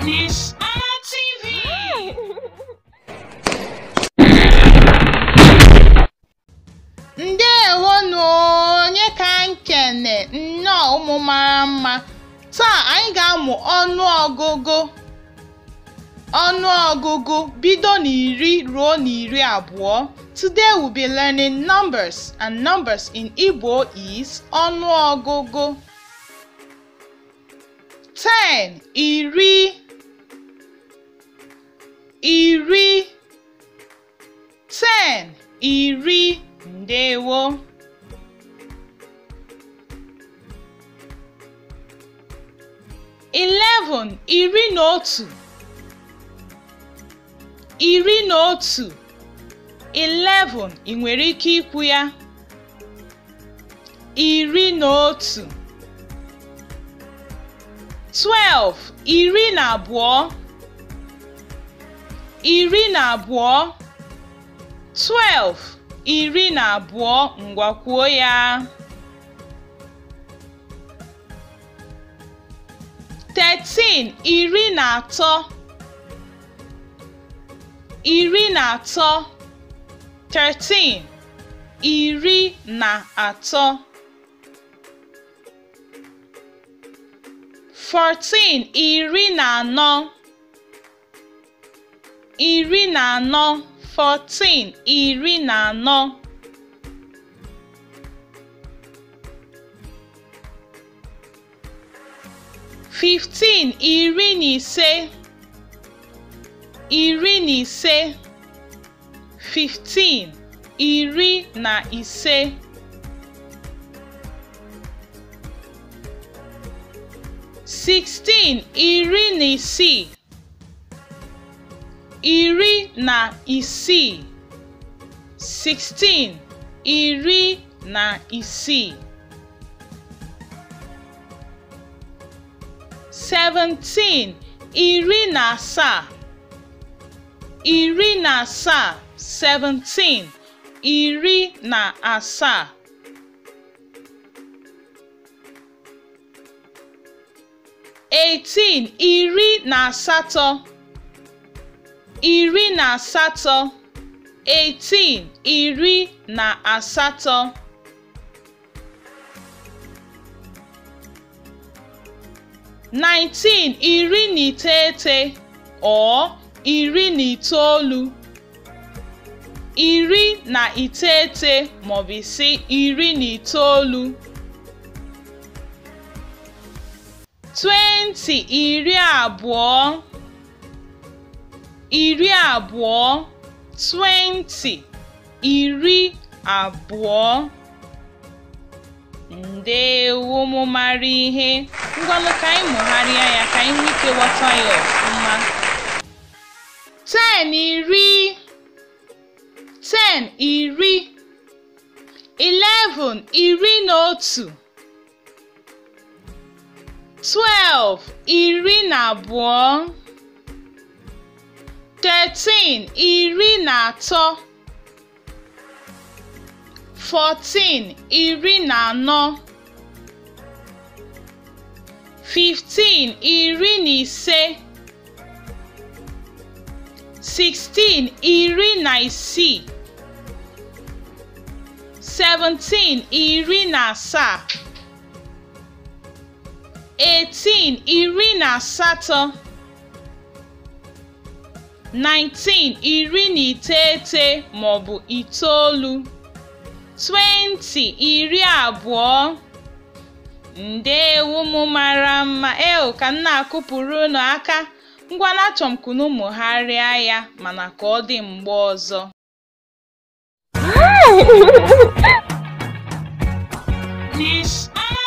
Ness-ana TV. Ndewonu onye ka nkene nnọọ ụmụ mara mma. Taa anyị ga-amụ ọnụọgụgụ bido n'iri ruo n'iri abụọ. Today we'll be learning numbers, and numbers in Igbo is ọnụọgụgụ. 10 iri 10 iri. Ndewo. 11 iri na otu 11. Ị nwere ike ikwu ya iri na otu. 12 iri na abụọ 12 iri na abụọ. Ngwa kwuo ya. 13 iri na atọ 13 iri na atọ. 14 iri na anọ 14 iri na anọ. 15 iri na ise 15 iri na ise. 16 iri na isii 16 iri na isii. 17 iri na asaa 17 iri na asaa. 18 iri na asatọ 18 iri na asatọ. 19 iri na iteghete or iri na itoolu 19 maọbụ isi iri na itoolu. 20 iri abụọ 20 iri abụọ. Ndewo ụmụ mara ihe. Ngwanụ ka anyị mụgharịa ya ka anyị nwee ike ghọta ya ọfụma. 10 iri 11 iri na otu 12 iri na abụọ 13 iri na atọ 14 iri na anọ 15 iri na ise 16 iri na isii 17 iri na asaa 18 iri na asatọ 19 iri na iteghete maọbụ itoolu 20 iri abụọ. Ndewo ụmụ mara mma. Ka m na-akụpụrụ unu aka. Ngwa na achọm ka unu mụgharịa ya mana ka ọ dị mgbe ọzọ. Ness-ana